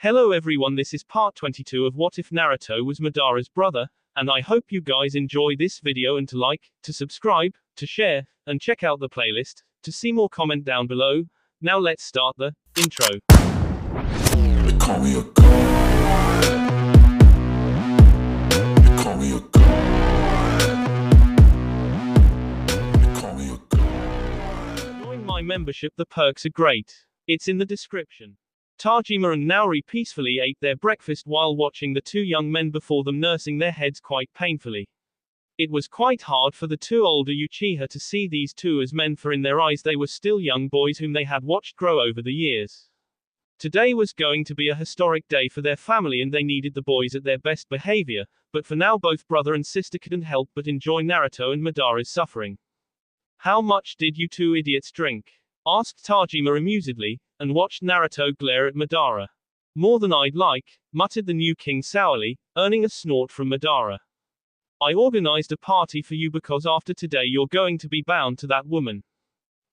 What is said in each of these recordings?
Hello everyone, this is part 22 of What If Naruto Was Madara's Brother, and I hope you guys enjoy this video and to like, to subscribe, to share, and check out the playlist, to see more comment down below. Now let's start the intro. They call me a god. They call me a god. They call me a god. Join my membership, the perks are great. It's in the description. Tajima and Naori peacefully ate their breakfast while watching the two young men before them nursing their heads quite painfully. It was quite hard for the two older Uchiha to see these two as men, for in their eyes they were still young boys whom they had watched grow over the years. Today was going to be a historic day for their family and they needed the boys at their best behavior, but for now both brother and sister couldn't help but enjoy Naruto and Madara's suffering. "How much did you two idiots drink?" asked Tajima amusedly, and watched Naruto glare at Madara. "More than I'd like," muttered the new king sourly, earning a snort from Madara. "I organized a party for you because after today you're going to be bound to that woman.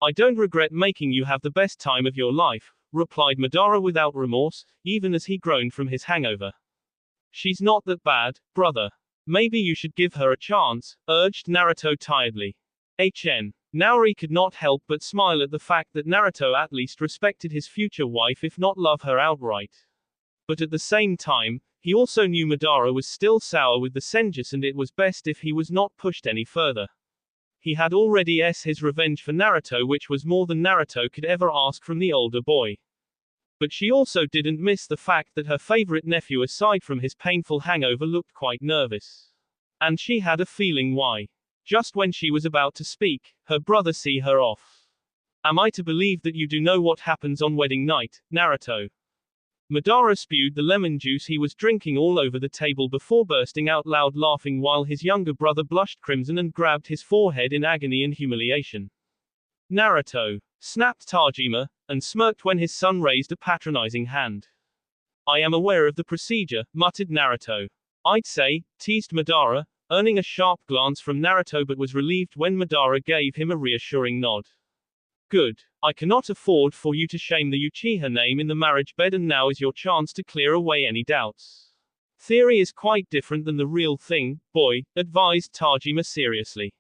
I don't regret making you have the best time of your life," replied Madara without remorse, even as he groaned from his hangover. "She's not that bad, brother. Maybe you should give her a chance," urged Naruto tiredly. Naori could not help but smile at the fact that Naruto at least respected his future wife if not love her outright. But at the same time, he also knew Madara was still sour with the Senjus and it was best if he was not pushed any further. He had already his revenge for Naruto, which was more than Naruto could ever ask from the older boy. But she also didn't miss the fact that her favorite nephew aside from his painful hangover looked quite nervous. And she had a feeling why. Just when she was about to speak, her brother see her off. "Am I to believe that you do know what happens on wedding night, Naruto?" Madara spewed the lemon juice he was drinking all over the table before bursting out loud laughing while his younger brother blushed crimson and grabbed his forehead in agony and humiliation. "Naruto," snapped Tajima, and smirked when his son raised a patronizing hand. "I am aware of the procedure," muttered Naruto. "I'd say," teased Madara, earning a sharp glance from Naruto but was relieved when Madara gave him a reassuring nod. "Good. I cannot afford for you to shame the Uchiha name in the marriage bed and now is your chance to clear away any doubts. Theory is quite different than the real thing, boy," advised Tajima seriously.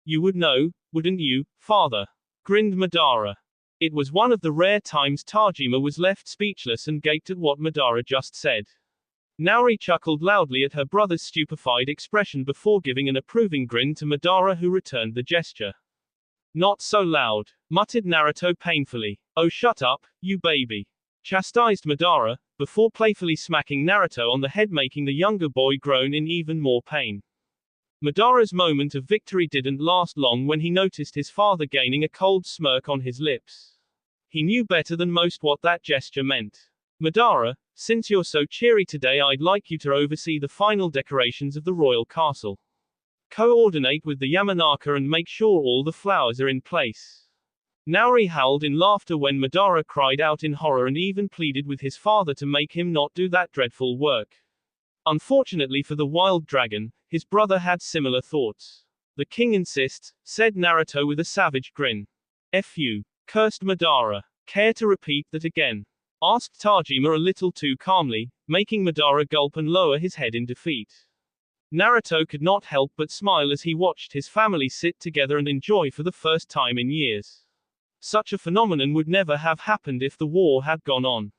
"You would know, wouldn't you, father?" grinned Madara. It was one of the rare times Tajima was left speechless and gaped at what Madara just said. Naori chuckled loudly at her brother's stupefied expression before giving an approving grin to Madara, who returned the gesture. "Not so loud," muttered Naruto painfully. "Oh shut up, you baby," chastised Madara, before playfully smacking Naruto on the head, making the younger boy groan in even more pain. Madara's moment of victory didn't last long when he noticed his father gaining a cold smirk on his lips. He knew better than most what that gesture meant. "Madara, since you're so cheery today, I'd like you to oversee the final decorations of the royal castle. Coordinate with the Yamanaka and make sure all the flowers are in place." Naori howled in laughter when Madara cried out in horror and even pleaded with his father to make him not do that dreadful work. Unfortunately for the wild dragon, his brother had similar thoughts. "The king insists," said Naruto with a savage grin. "F you," cursed Madara. "Care to repeat that again?" asked Tajima a little too calmly, making Madara gulp and lower his head in defeat. Naruto could not help but smile as he watched his family sit together and enjoy for the first time in years. Such a phenomenon would never have happened if the war had gone on.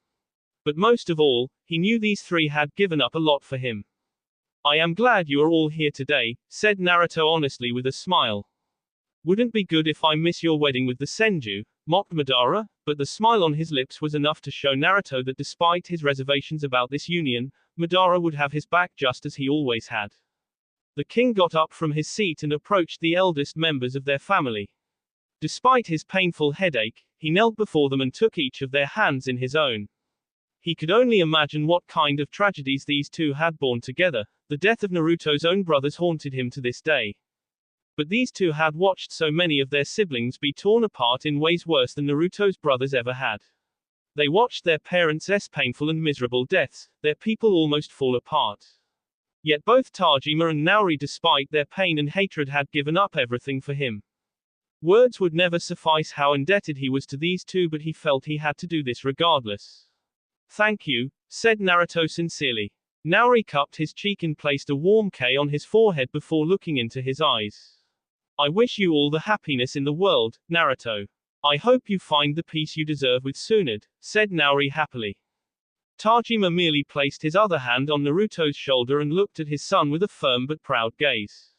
But most of all, he knew these three had given up a lot for him. "I am glad you are all here today," said Naruto honestly with a smile. "Wouldn't be good if I miss your wedding with the Senju," mocked Madara, but the smile on his lips was enough to show Naruto that despite his reservations about this union, Madara would have his back just as he always had. The king got up from his seat and approached the eldest members of their family. Despite his painful headache, he knelt before them and took each of their hands in his own. He could only imagine what kind of tragedies these two had borne together. The death of Naruto's own brothers haunted him to this day. But these two had watched so many of their siblings be torn apart in ways worse than Naruto's brothers ever had. They watched their parents' painful and miserable deaths, their people almost fall apart. Yet both Tajima and Naori, despite their pain and hatred, had given up everything for him. Words would never suffice how indebted he was to these two, but he felt he had to do this regardless. "Thank you," said Naruto sincerely. Naori cupped his cheek and placed a warm kiss on his forehead before looking into his eyes. I wish you all the happiness in the world, Naruto. I hope you find the peace you deserve with Tsunade, said Naori happily. Tajima merely placed his other hand on Naruto's shoulder and looked at his son with a firm but proud gaze.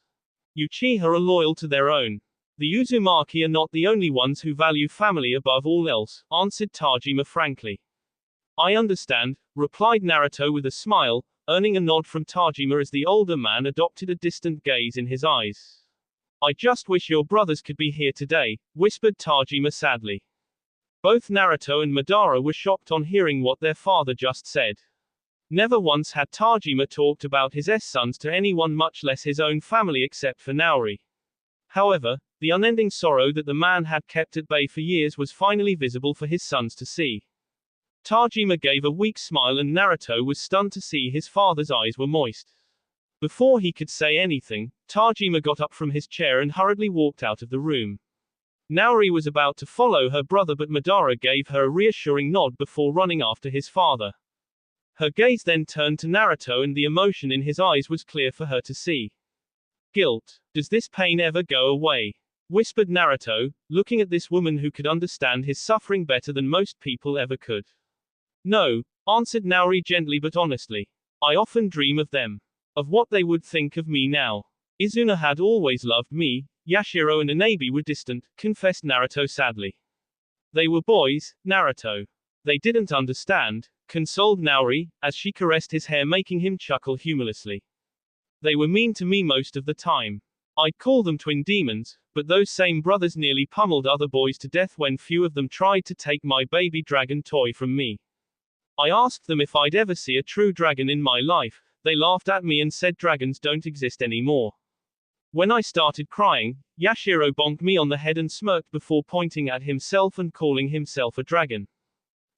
Uchiha are loyal to their own. The Uzumaki are not the only ones who value family above all else, answered Tajima frankly. I understand, replied Naruto with a smile, earning a nod from Tajima as the older man adopted a distant gaze in his eyes. I just wish your brothers could be here today, whispered Tajima sadly. Both Naruto and Madara were shocked on hearing what their father just said. Never once had Tajima talked about his sons to anyone, much less his own family, except for Naori. However, the unending sorrow that the man had kept at bay for years was finally visible for his sons to see. Tajima gave a weak smile and Naruto was stunned to see his father's eyes were moist. Before he could say anything, Tajima got up from his chair and hurriedly walked out of the room. Naori was about to follow her brother, but Madara gave her a reassuring nod before running after his father. Her gaze then turned to Naruto and the emotion in his eyes was clear for her to see. Guilt. Does this pain ever go away? Whispered Naruto, looking at this woman who could understand his suffering better than most people ever could. No, answered Naori gently but honestly. I often dream of them. Of what they would think of me now. Izuna had always loved me, Yashiro and Anabi were distant, confessed Naruto sadly. They were boys, Naruto. They didn't understand, consoled Naori, as she caressed his hair making him chuckle humorlessly. They were mean to me most of the time. I'd call them twin demons, but those same brothers nearly pummeled other boys to death when few of them tried to take my baby dragon toy from me. I asked them if I'd ever see a true dragon in my life. They laughed at me and said dragons don't exist anymore. When I started crying, Yashiro bonked me on the head and smirked before pointing at himself and calling himself a dragon.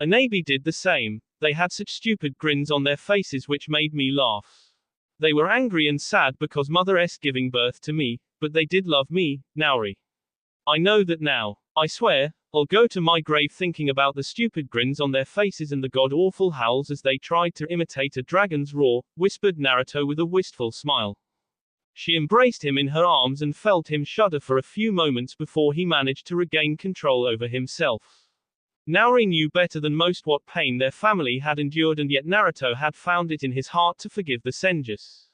Anabi did the same. They had such stupid grins on their faces which made me laugh. They were angry and sad because Mother's giving birth to me, but they did love me, Naori. I know that now. I swear, I'll go to my grave thinking about the stupid grins on their faces and the god-awful howls as they tried to imitate a dragon's roar, whispered Naruto with a wistful smile. She embraced him in her arms and felt him shudder for a few moments before he managed to regain control over himself. Naori knew better than most what pain their family had endured, and yet Naruto had found it in his heart to forgive the Senjus.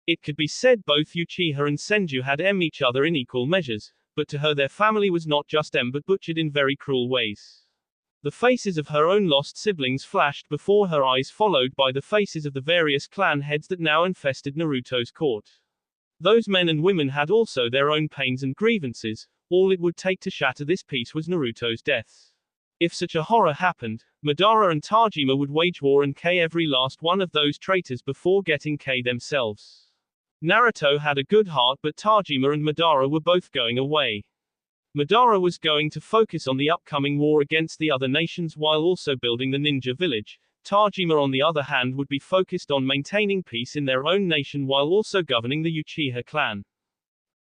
It could be said both Uchiha and Senju had each other in equal measures, but to her their family was not just but butchered in very cruel ways. The faces of her own lost siblings flashed before her eyes, followed by the faces of the various clan heads that now infested Naruto's court. Those men and women had also their own pains and grievances. All it would take to shatter this peace was Naruto's death. If such a horror happened, Madara and Tajima would wage war and kill every last one of those traitors before getting killed themselves. Naruto had a good heart, but Tajima and Madara were both going away. Madara was going to focus on the upcoming war against the other nations while also building the ninja village. Tajima on the other hand would be focused on maintaining peace in their own nation while also governing the Uchiha clan.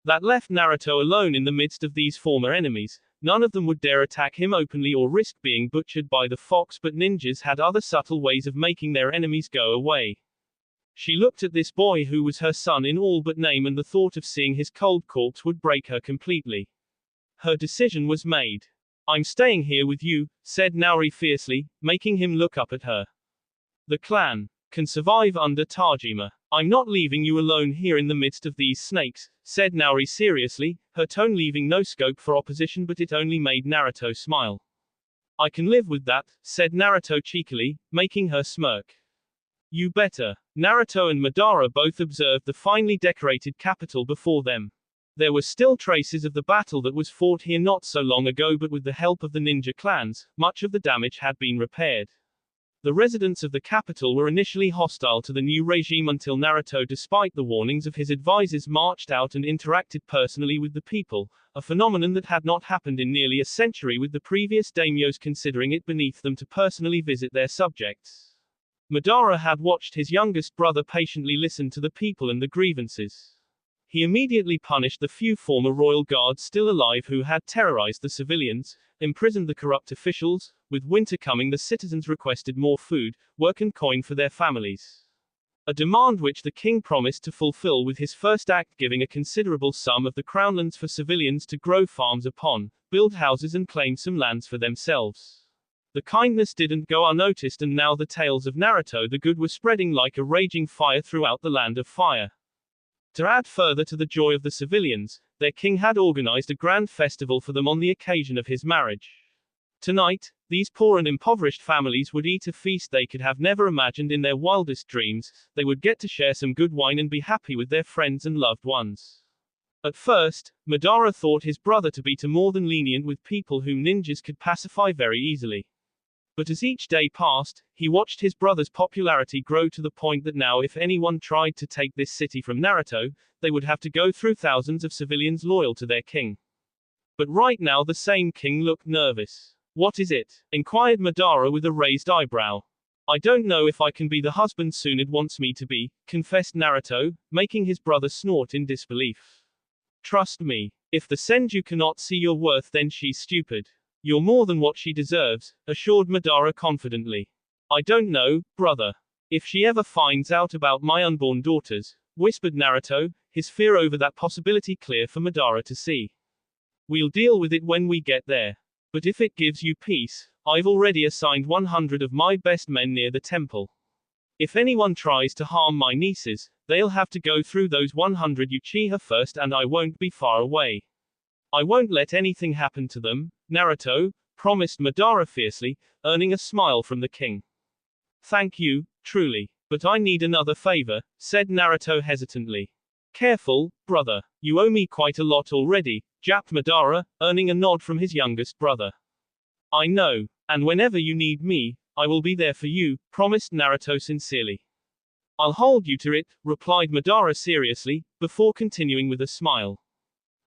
That left Naruto alone in the midst of these former enemies. None of them would dare attack him openly or risk being butchered by the fox, but ninjas had other subtle ways of making their enemies go away. She looked at this boy who was her son in all but name, and the thought of seeing his cold corpse would break her completely. Her decision was made. I'm staying here with you, said Naori fiercely, making him look up at her. The clan can survive under Tajima. I'm not leaving you alone here in the midst of these snakes, said Naori seriously, her tone leaving no scope for opposition, but it only made Naruto smile. I can live with that, said Naruto cheekily, making her smirk. You better. Naruto and Madara both observed the finely decorated capital before them. There were still traces of the battle that was fought here not so long ago, but with the help of the ninja clans, much of the damage had been repaired. The residents of the capital were initially hostile to the new regime until Naruto, despite the warnings of his advisors, marched out and interacted personally with the people, a phenomenon that had not happened in nearly a century, with the previous daimyos considering it beneath them to personally visit their subjects. Madara had watched his youngest brother patiently listen to the people and the grievances. He immediately punished the few former royal guards still alive who had terrorized the civilians, imprisoned the corrupt officials. With winter coming, the citizens requested more food, work and coin for their families. A demand which the king promised to fulfill with his first act, giving a considerable sum of the crownlands for civilians to grow farms upon, build houses and claim some lands for themselves. The kindness didn't go unnoticed, and now the tales of Naruto the Good were spreading like a raging fire throughout the land of fire. To add further to the joy of the civilians, their king had organized a grand festival for them on the occasion of his marriage. Tonight, these poor and impoverished families would eat a feast they could have never imagined in their wildest dreams. They would get to share some good wine and be happy with their friends and loved ones. At first, Madara thought his brother to be more than lenient with people whom ninjas could pacify very easily. But as each day passed, he watched his brother's popularity grow to the point that now if anyone tried to take this city from Naruto, they would have to go through thousands of civilians loyal to their king. But right now the same king looked nervous. "What is it?" inquired Madara with a raised eyebrow. "I don't know if I can be the husband Tsunade wants me to be," confessed Naruto, making his brother snort in disbelief. "Trust me. If the Senju cannot see your worth, then she's stupid. You're more than what she deserves," assured Madara confidently. "I don't know, brother. If she ever finds out about my unborn daughters," whispered Naruto, his fear over that possibility clear for Madara to see. "We'll deal with it when we get there. But if it gives you peace, I've already assigned 100 of my best men near the temple. If anyone tries to harm my nieces, they'll have to go through those 100 Uchiha first, and I won't be far away. I won't let anything happen to them," Naruto promised Madara fiercely, earning a smile from the king. "Thank you, truly. But I need another favor," said Naruto hesitantly. "Careful, brother. You owe me quite a lot already," japped Madara, earning a nod from his youngest brother. "I know. And whenever you need me, I will be there for you," promised Naruto sincerely. "I'll hold you to it," replied Madara seriously, before continuing with a smile.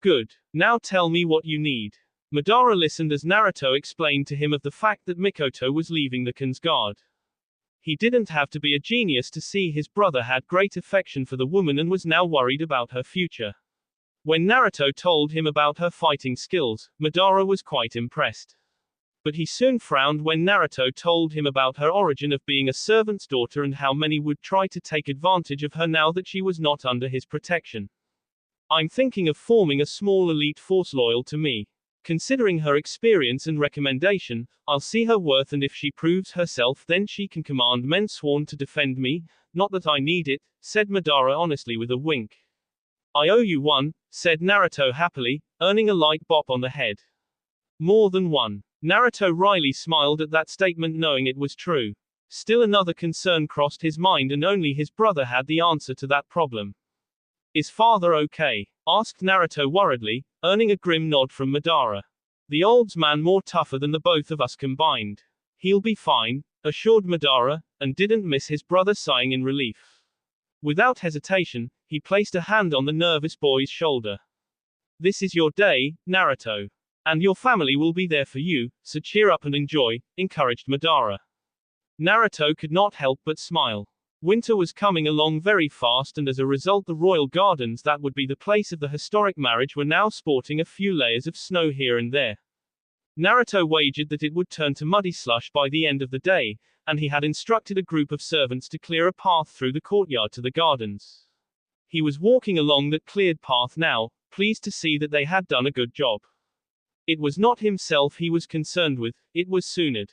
"Good. Now tell me what you need." Madara listened as Naruto explained to him of the fact that Mikoto was leaving the Khan's guard. He didn't have to be a genius to see his brother had great affection for the woman and was now worried about her future. When Naruto told him about her fighting skills, Madara was quite impressed. But he soon frowned when Naruto told him about her origin of being a servant's daughter and how many would try to take advantage of her now that she was not under his protection. "I'm thinking of forming a small elite force loyal to me. Considering her experience and recommendation, I'll see her worth, and if she proves herself, then she can command men sworn to defend me. Not that I need it," said Madara honestly with a wink. "I owe you one," said Naruto happily, earning a light bop on the head. "More than one." Naruto wryly smiled at that statement, knowing it was true. Still another concern crossed his mind, and only his brother had the answer to that problem. "Is father okay?" asked Naruto worriedly, earning a grim nod from Madara. "The old man more tougher than the both of us combined. He'll be fine," assured Madara, and didn't miss his brother sighing in relief. Without hesitation, he placed a hand on the nervous boy's shoulder. "This is your day, Naruto. And your family will be there for you, so cheer up and enjoy," encouraged Madara. Naruto could not help but smile. Winter was coming along very fast, and as a result the royal gardens that would be the place of the historic marriage were now sporting a few layers of snow here and there. Naruto wagered that it would turn to muddy slush by the end of the day, and he had instructed a group of servants to clear a path through the courtyard to the gardens. He was walking along that cleared path now, pleased to see that they had done a good job. It was not himself he was concerned with, it was Tsunade.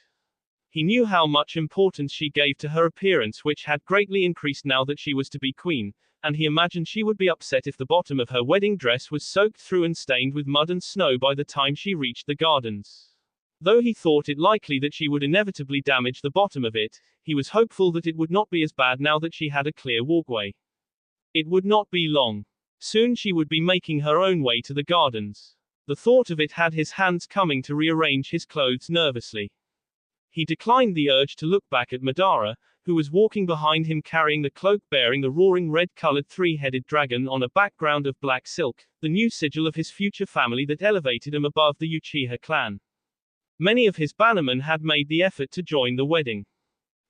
He knew how much importance she gave to her appearance, which had greatly increased now that she was to be queen, and he imagined she would be upset if the bottom of her wedding dress was soaked through and stained with mud and snow by the time she reached the gardens. Though he thought it likely that she would inevitably damage the bottom of it, he was hopeful that it would not be as bad now that she had a clear walkway. It would not be long. Soon she would be making her own way to the gardens. The thought of it had his hands coming to rearrange his clothes nervously. He declined the urge to look back at Madara, who was walking behind him carrying the cloak bearing the roaring red-colored three-headed dragon on a background of black silk, the new sigil of his future family that elevated him above the Uchiha clan. Many of his bannermen had made the effort to join the wedding.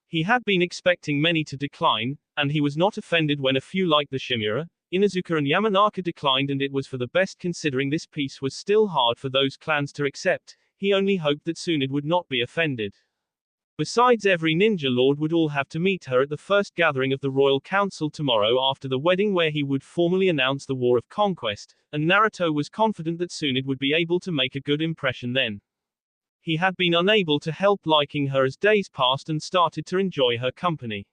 He had been expecting many to decline, and he was not offended when a few like the Shimura, Inuzuka and Yamanaka declined, and it was for the best considering this peace was still hard for those clans to accept. He only hoped that Tsunade would not be offended. Besides, every ninja lord would all have to meet her at the first gathering of the Royal Council tomorrow after the wedding, where he would formally announce the War of Conquest, and Naruto was confident that Tsunade would be able to make a good impression then. He had been unable to help liking her as days passed and started to enjoy her company.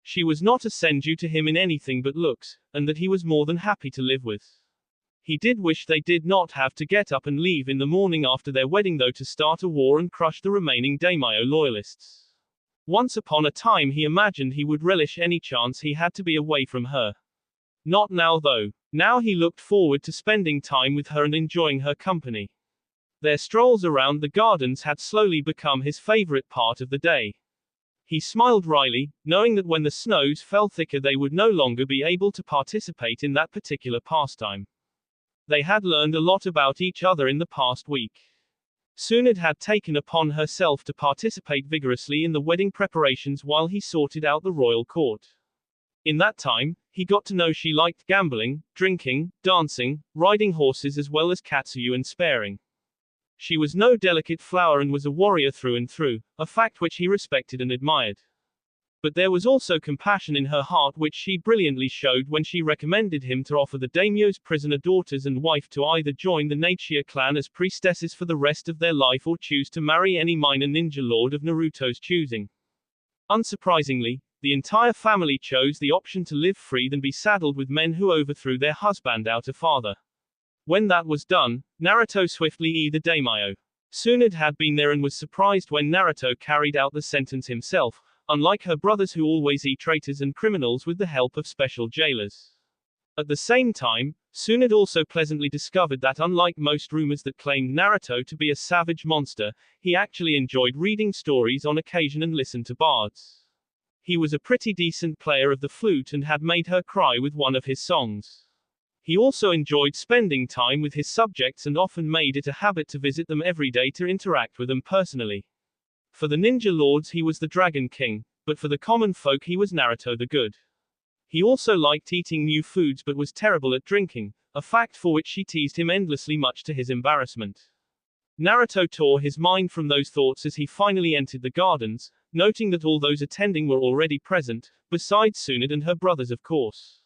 She was not a senju to him in anything but looks, and that he was more than happy to live with. He did wish they did not have to get up and leave in the morning after their wedding though to start a war and crush the remaining daimyo loyalists. Once upon a time he imagined he would relish any chance he had to be away from her. Not now though. Now he looked forward to spending time with her and enjoying her company. Their strolls around the gardens had slowly become his favorite part of the day. He smiled wryly, knowing that when the snows fell thicker they would no longer be able to participate in that particular pastime. They had learned a lot about each other in the past week. Tsunade had taken upon herself to participate vigorously in the wedding preparations while he sorted out the royal court. In that time, he got to know she liked gambling, drinking, dancing, riding horses as well as katsuyu and sparring. She was no delicate flower and was a warrior through and through, a fact which he respected and admired. But there was also compassion in her heart which she brilliantly showed when she recommended him to offer the daimyo's prisoner daughters and wife to either join the Naruto clan as priestesses for the rest of their life or choose to marry any minor ninja lord of Naruto's choosing. Unsurprisingly, the entire family chose the option to live free than be saddled with men who overthrew their husband out of father. When that was done, Naruto swiftly the daimyo. Tsunade had been there and was surprised when Naruto carried out the sentence himself, unlike her brothers who always traitors and criminals with the help of special jailers. At the same time, Tsunade also pleasantly discovered that unlike most rumors that claimed Naruto to be a savage monster, he actually enjoyed reading stories on occasion and listened to bards. He was a pretty decent player of the flute and had made her cry with one of his songs. He also enjoyed spending time with his subjects and often made it a habit to visit them every day to interact with them personally. For the ninja lords he was the Dragon King, but for the common folk he was Naruto the Good. He also liked eating new foods but was terrible at drinking, a fact for which she teased him endlessly much to his embarrassment. Naruto tore his mind from those thoughts as he finally entered the gardens, noting that all those attending were already present, besides Tsunade and her brothers of course.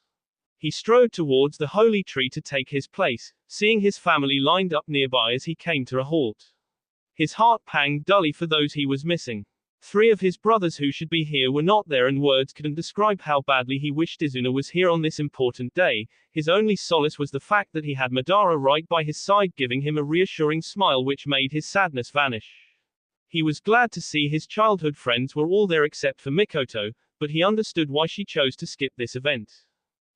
He strode towards the holy tree to take his place, seeing his family lined up nearby as he came to a halt. His heart panged dully for those he was missing. 3 of his brothers who should be here were not there, and words couldn't describe how badly he wished Izuna was here on this important day. His only solace was the fact that he had Madara right by his side, giving him a reassuring smile which made his sadness vanish. He was glad to see his childhood friends were all there except for Mikoto, but he understood why she chose to skip this event.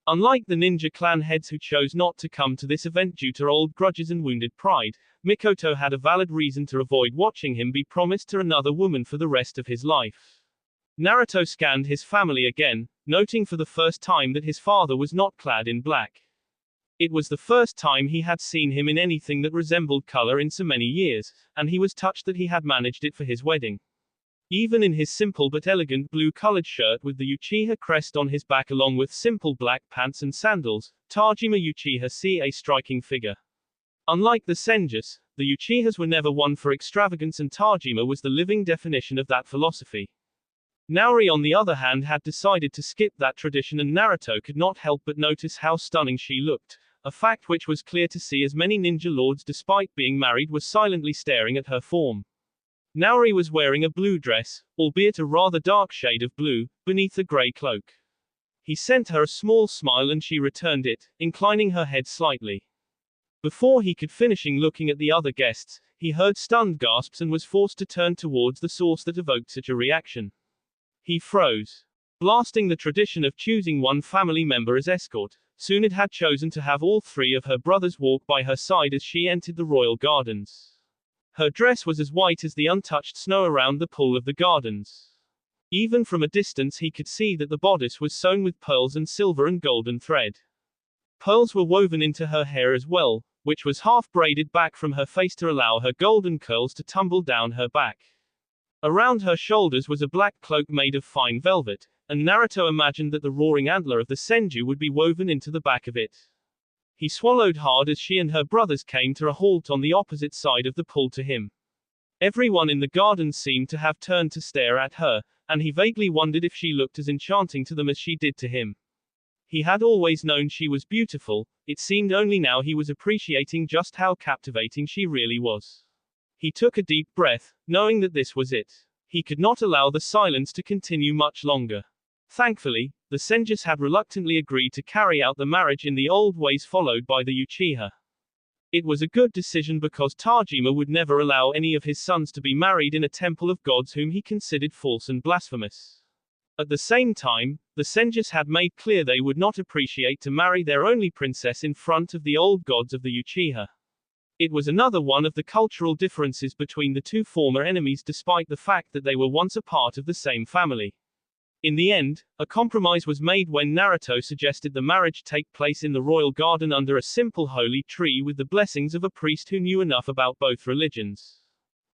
Unlike the ninja clan heads who chose not to come to this event due to old grudges and wounded pride, Mikoto had a valid reason to avoid watching him be promised to another woman for the rest of his life. Naruto scanned his family again, noting for the first time that his father was not clad in black. It was the first time he had seen him in anything that resembled color in so many years, and he was touched that he had managed it for his wedding. Even in his simple but elegant blue-colored shirt with the Uchiha crest on his back along with simple black pants and sandals, Tajima Uchiha see a striking figure. Unlike the Senjus, the Uchihas were never one for extravagance, and Tajima was the living definition of that philosophy. Naori on the other hand had decided to skip that tradition, and Naruto could not help but notice how stunning she looked, a fact which was clear to see as many ninja lords despite being married were silently staring at her form. Naori was wearing a blue dress, albeit a rather dark shade of blue, beneath a grey cloak. He sent her a small smile and she returned it, inclining her head slightly. Before he could finish looking at the other guests, he heard stunned gasps and was forced to turn towards the source that evoked such a reaction. He froze. Blasting the tradition of choosing one family member as escort, Tsunade had chosen to have all 3 of her brothers walk by her side as she entered the royal gardens. Her dress was as white as the untouched snow around the pool of the gardens. Even from a distance he could see that the bodice was sewn with pearls and silver and golden thread. Pearls were woven into her hair as well, which was half braided back from her face to allow her golden curls to tumble down her back. Around her shoulders was a black cloak made of fine velvet, and Naruto imagined that the roaring antler of the Senju would be woven into the back of it. He swallowed hard as she and her brothers came to a halt on the opposite side of the pool to him. Everyone in the garden seemed to have turned to stare at her, and he vaguely wondered if she looked as enchanting to them as she did to him. He had always known she was beautiful, it seemed only now he was appreciating just how captivating she really was. He took a deep breath, knowing that this was it. He could not allow the silence to continue much longer. Thankfully, the Senjus had reluctantly agreed to carry out the marriage in the old ways followed by the Uchiha. It was a good decision because Tajima would never allow any of his sons to be married in a temple of gods whom he considered false and blasphemous. At the same time, the Senjus had made clear they would not appreciate to marry their only princess in front of the old gods of the Uchiha. It was another one of the cultural differences between the two former enemies despite the fact that they were once a part of the same family. In the end, a compromise was made when Naruto suggested the marriage take place in the royal garden under a simple holy tree with the blessings of a priest who knew enough about both religions.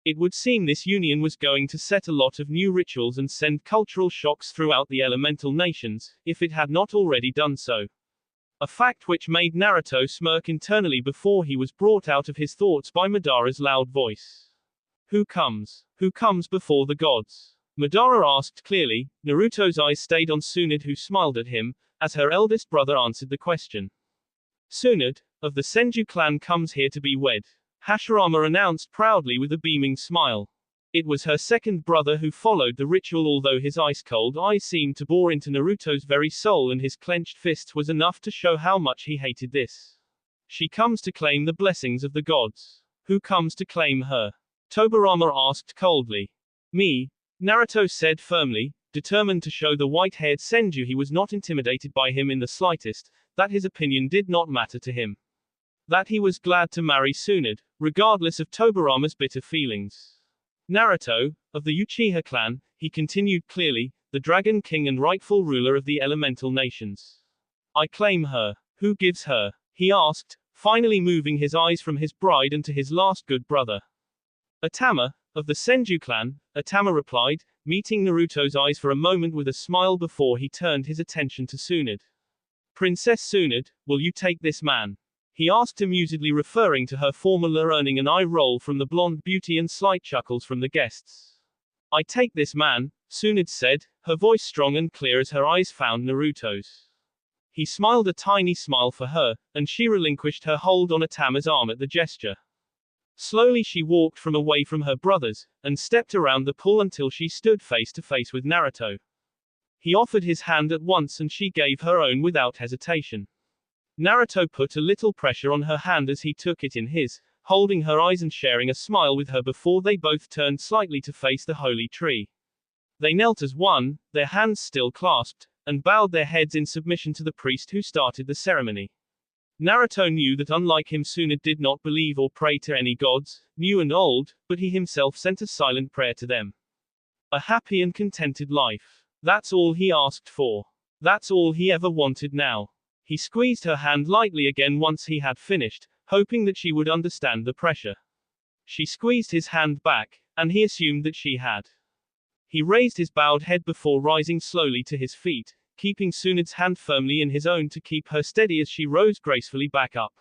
It would seem this union was going to set a lot of new rituals and send cultural shocks throughout the elemental nations, if it had not already done so. A fact which made Naruto smirk internally before he was brought out of his thoughts by Madara's loud voice. Who comes? Who comes before the gods? Madara asked clearly. Naruto's eyes stayed on Tsunade, who smiled at him, as her eldest brother answered the question. Tsunade, of the Senju clan, comes here to be wed, Hashirama announced proudly with a beaming smile. It was her second brother who followed the ritual, although his ice-cold eyes seemed to bore into Naruto's very soul and his clenched fists was enough to show how much he hated this. She comes to claim the blessings of the gods. Who comes to claim her? Tobirama asked coldly. Me, Naruto said firmly, determined to show the white-haired Senju he was not intimidated by him in the slightest, that his opinion did not matter to him. That he was glad to marry Tsunade, regardless of Tobirama's bitter feelings. Naruto, of the Uchiha clan, he continued clearly, the Dragon King and rightful ruler of the elemental nations. I claim her. Who gives her? He asked, finally moving his eyes from his bride and to his last good brother. Atama, of the Senju clan, Atama replied, meeting Naruto's eyes for a moment with a smile before he turned his attention to Tsunade. Princess Tsunade, will you take this man? He asked amusedly, referring to her formula, earning an eye roll from the blonde beauty and slight chuckles from the guests. I take this man, Tsunade said, her voice strong and clear as her eyes found Naruto's. He smiled a tiny smile for her, and she relinquished her hold on Atama's arm at the gesture. Slowly she walked away from her brothers, and stepped around the pool until she stood face to face with Naruto. He offered his hand at once and she gave her own without hesitation. Naruto put a little pressure on her hand as he took it in his, holding her eyes and sharing a smile with her before they both turned slightly to face the holy tree. They knelt as one, their hands still clasped, and bowed their heads in submission to the priest who started the ceremony. Naruto knew that unlike him, Tsunade did not believe or pray to any gods, new and old, but he himself sent a silent prayer to them. A happy and contented life. That's all he asked for. That's all he ever wanted now. He squeezed her hand lightly again once he had finished, hoping that she would understand the pressure. She squeezed his hand back, and he assumed that she had. He raised his bowed head before rising slowly to his feet, keeping Tsunade's hand firmly in his own to keep her steady as she rose gracefully back up.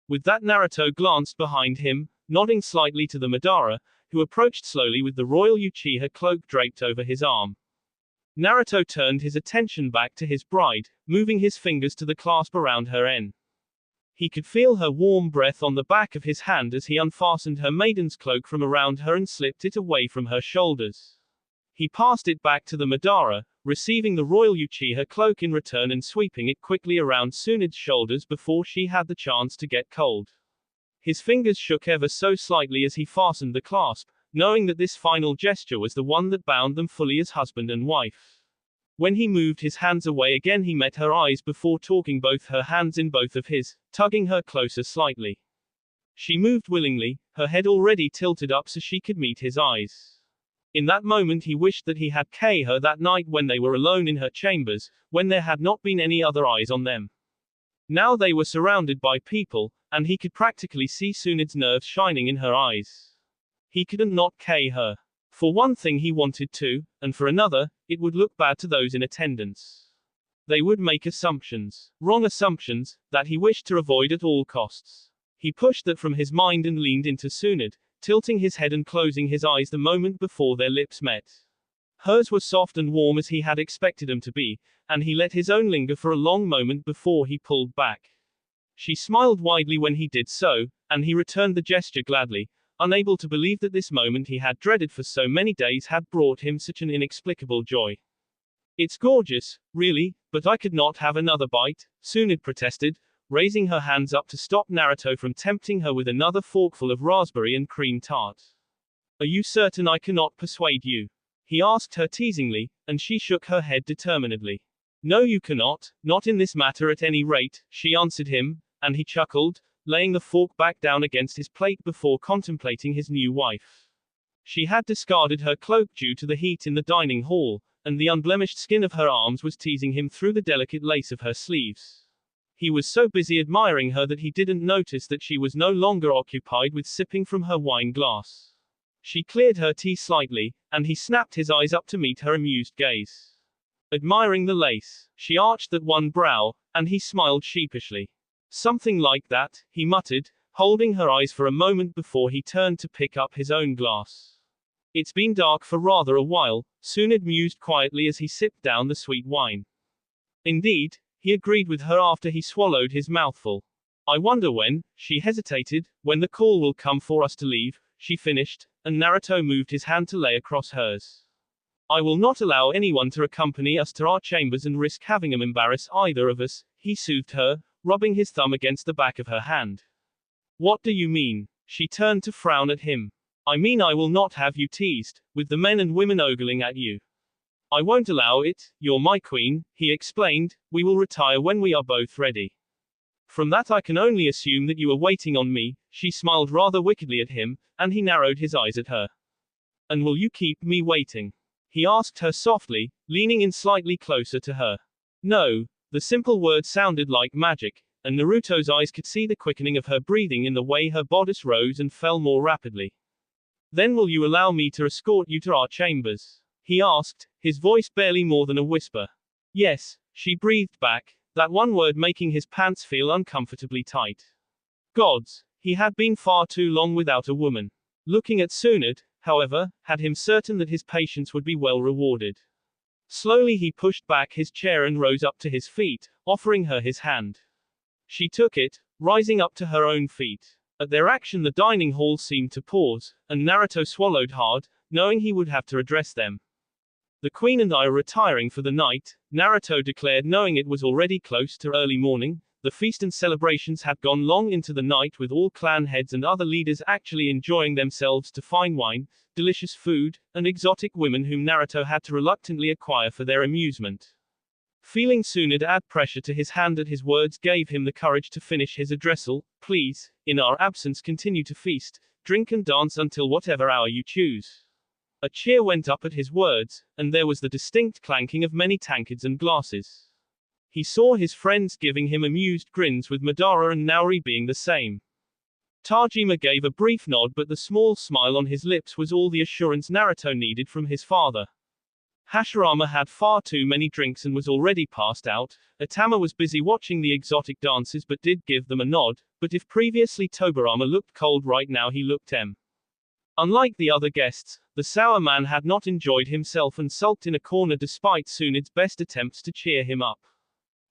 With that, Naruto glanced behind him, nodding slightly to the Madara, who approached slowly with the royal Uchiha cloak draped over his arm. Naruto turned his attention back to his bride, moving his fingers to the clasp around her neck. He could feel her warm breath on the back of his hand as he unfastened her maiden's cloak from around her and slipped it away from her shoulders. He passed it back to the Madara, receiving the royal Uchiha cloak in return and sweeping it quickly around Tsunade's shoulders before she had the chance to get cold. His fingers shook ever so slightly as he fastened the clasp, knowing that this final gesture was the one that bound them fully as husband and wife. When he moved his hands away again, he met her eyes before taking both her hands in both of his, tugging her closer slightly. She moved willingly, her head already tilted up so she could meet his eyes. In that moment he wished that he had killed her that night when they were alone in her chambers, when there had not been any other eyes on them. Now they were surrounded by people, and he could practically see Tsunade's nerves shining in her eyes. He couldn't not kill her. For one thing he wanted to, and for another, it would look bad to those in attendance. They would make assumptions, wrong assumptions, that he wished to avoid at all costs. He pushed that from his mind and leaned into Sunad, tilting his head and closing his eyes the moment before their lips met. Hers were soft and warm as he had expected them to be, and he let his own linger for a long moment before he pulled back. She smiled widely when he did so, and he returned the gesture gladly, unable to believe that this moment he had dreaded for so many days had brought him such an inexplicable joy. It's gorgeous, really, but I could not have another bite, Sunad protested, raising her hands up to stop Naruto from tempting her with another forkful of raspberry and cream tart. Are you certain I cannot persuade you? He asked her teasingly, and she shook her head determinedly. No, you cannot, not in this matter at any rate, she answered him, and he chuckled, laying the fork back down against his plate before contemplating his new wife. She had discarded her cloak due to the heat in the dining hall, and the unblemished skin of her arms was teasing him through the delicate lace of her sleeves. He was so busy admiring her that he didn't notice that she was no longer occupied with sipping from her wine glass. She cleared her tea slightly, and he snapped his eyes up to meet her amused gaze. Admiring the lace, she arched that one brow, and he smiled sheepishly. Something like that, he muttered, holding her eyes for a moment before he turned to pick up his own glass. It's been dark for rather a while, Sunad mused quietly as he sipped down the sweet wine. Indeed, he agreed with her after he swallowed his mouthful. I wonder when, she hesitated, when the call will come for us to leave, she finished, and Naruto moved his hand to lay across hers. I will not allow anyone to accompany us to our chambers and risk having them embarrass either of us, he soothed her, rubbing his thumb against the back of her hand. What do you mean? She turned to frown at him. I mean I will not have you teased, with the men and women ogling at you. I won't allow it, you're my queen, he explained, we will retire when we are both ready. From that I can only assume that you are waiting on me, she smiled rather wickedly at him, and he narrowed his eyes at her. And will you keep me waiting? He asked her softly, leaning in slightly closer to her. No, the simple word sounded like magic, and Naruto's eyes could see the quickening of her breathing in the way her bodice rose and fell more rapidly. Then will you allow me to escort you to our chambers? He asked, his voice barely more than a whisper. Yes, she breathed back, that one word making his pants feel uncomfortably tight. Gods, he had been far too long without a woman. Looking at Sunad, however, had him certain that his patience would be well rewarded. Slowly he pushed back his chair and rose up to his feet, offering her his hand. She took it, rising up to her own feet. At their action the dining hall seemed to pause, and Naruto swallowed hard, knowing he would have to address them. The queen and I are retiring for the night, Naruto declared, knowing it was already close to early morning. The feast and celebrations had gone long into the night, with all clan heads and other leaders actually enjoying themselves to fine wine, delicious food, and exotic women whom Naruto had to reluctantly acquire for their amusement. Feeling Sunad add pressure to his hand at his words gave him the courage to finish his addressal. Please, in our absence continue to feast, drink and dance until whatever hour you choose. A cheer went up at his words, and there was the distinct clanking of many tankards and glasses. He saw his friends giving him amused grins, with Madara and Nauri being the same. Tajima gave a brief nod, but the small smile on his lips was all the assurance Naruto needed from his father. Hashirama had far too many drinks and was already passed out. Atama was busy watching the exotic dances but did give them a nod, but if previously Tobirama looked cold, right now he looked unlike the other guests. The sour man had not enjoyed himself and sulked in a corner despite Sunad's best attempts to cheer him up.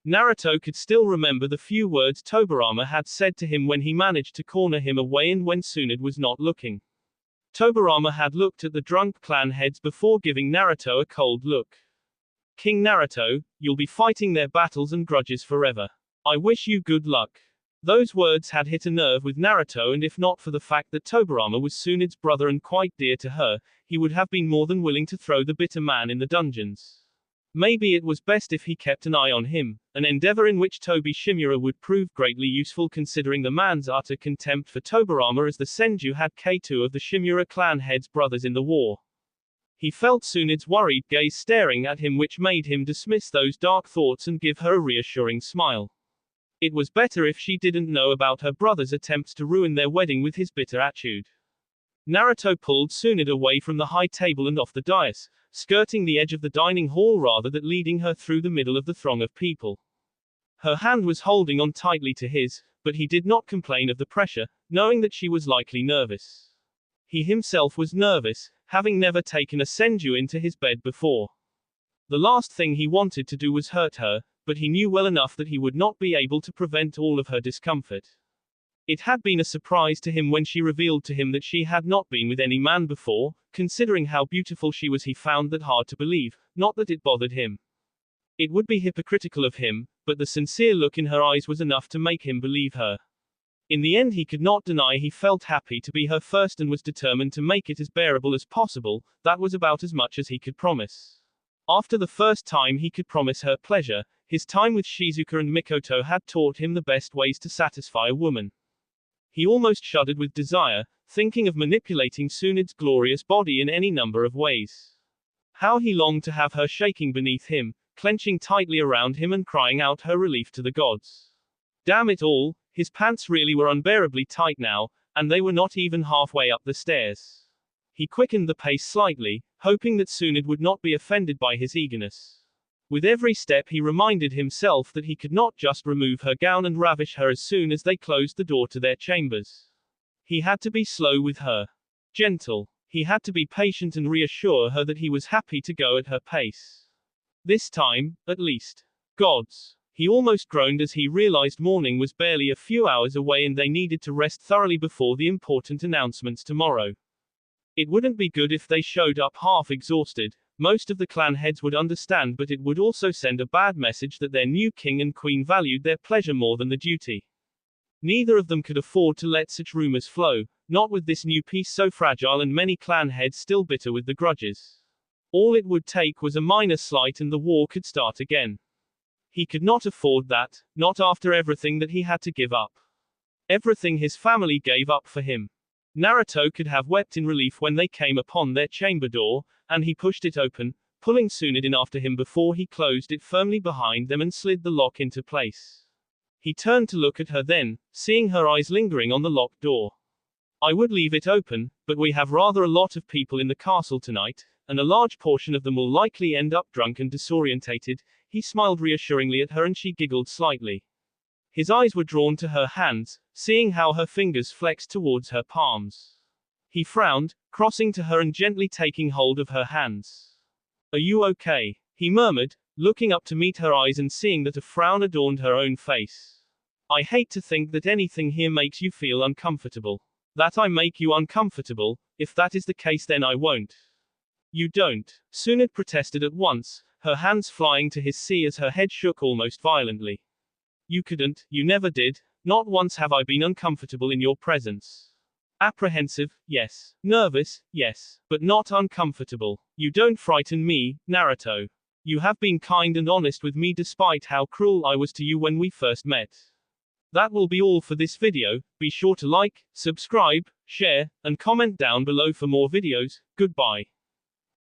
Naruto could still remember the few words Tobirama had said to him when he managed to corner him away and when Sunad was not looking. Tobirama had looked at the drunk clan heads before giving Naruto a cold look. King Naruto, you'll be fighting their battles and grudges forever. I wish you good luck. Those words had hit a nerve with Naruto, and if not for the fact that Tobirama was Sunad's brother and quite dear to her, he would have been more than willing to throw the bitter man in the dungeons. Maybe it was best if he kept an eye on him, an endeavor in which Tobi Shimura would prove greatly useful considering the man's utter contempt for Tobirama, as the Senju had K2 of the Shimura clan heads brothers in the war. He felt Sunad's worried gaze staring at him, which made him dismiss those dark thoughts and give her a reassuring smile. It was better if she didn't know about her brother's attempts to ruin their wedding with his bitter attitude. Naruto pulled Tsunade away from the high table and off the dais, skirting the edge of the dining hall rather than leading her through the middle of the throng of people. Her hand was holding on tightly to his, but he did not complain of the pressure, knowing that she was likely nervous. He himself was nervous, having never taken a senju into his bed before. The last thing he wanted to do was hurt her, but he knew well enough that he would not be able to prevent all of her discomfort. It had been a surprise to him when she revealed to him that she had not been with any man before. Considering how beautiful she was, he found that hard to believe, not that it bothered him. It would be hypocritical of him, but the sincere look in her eyes was enough to make him believe her. In the end, he could not deny he felt happy to be her first and was determined to make it as bearable as possible. That was about as much as he could promise. After the first time he could promise her pleasure, his time with Shizuka and Mikoto had taught him the best ways to satisfy a woman. He almost shuddered with desire, thinking of manipulating Tsunade's glorious body in any number of ways. How he longed to have her shaking beneath him, clenching tightly around him and crying out her relief to the gods. Damn it all, his pants really were unbearably tight now, and they were not even halfway up the stairs. He quickened the pace slightly, hoping that Tsunade would not be offended by his eagerness. With every step he reminded himself that he could not just remove her gown and ravish her as soon as they closed the door to their chambers. He had to be slow with her. Gentle. He had to be patient and reassure her that he was happy to go at her pace. This time, at least. Gods. He almost groaned as he realized morning was barely a few hours away and they needed to rest thoroughly before the important announcements tomorrow. It wouldn't be good if they showed up half exhausted. Most of the clan heads would understand, but it would also send a bad message that their new king and queen valued their pleasure more than the duty. Neither of them could afford to let such rumors flow, not with this new peace so fragile and many clan heads still bitter with the grudges. All it would take was a minor slight and the war could start again. He could not afford that, not after everything that he had to give up. Everything his family gave up for him. Naruto could have wept in relief when they came upon their chamber door, and he pushed it open, pulling Tsunade in after him before he closed it firmly behind them and slid the lock into place. He turned to look at her then, seeing her eyes lingering on the locked door. I would leave it open, but we have rather a lot of people in the castle tonight, and a large portion of them will likely end up drunk and disorientated. He smiled reassuringly at her and she giggled slightly. His eyes were drawn to her hands, seeing how her fingers flexed towards her palms. He frowned, crossing to her and gently taking hold of her hands. Are you okay? He murmured, looking up to meet her eyes and seeing that a frown adorned her own face. I hate to think that anything here makes you feel uncomfortable. That I make you uncomfortable. If that is the case, then I won't. You don't. Tsunade protested at once, her hands flying to his as her head shook almost violently. You couldn't, you never did. Not once have I been uncomfortable in your presence. Apprehensive, yes. Nervous, yes. But not uncomfortable. You don't frighten me, Naruto. You have been kind and honest with me despite how cruel I was to you when we first met. That will be all for this video. Be sure to like, subscribe, share, and comment down below for more videos. Goodbye.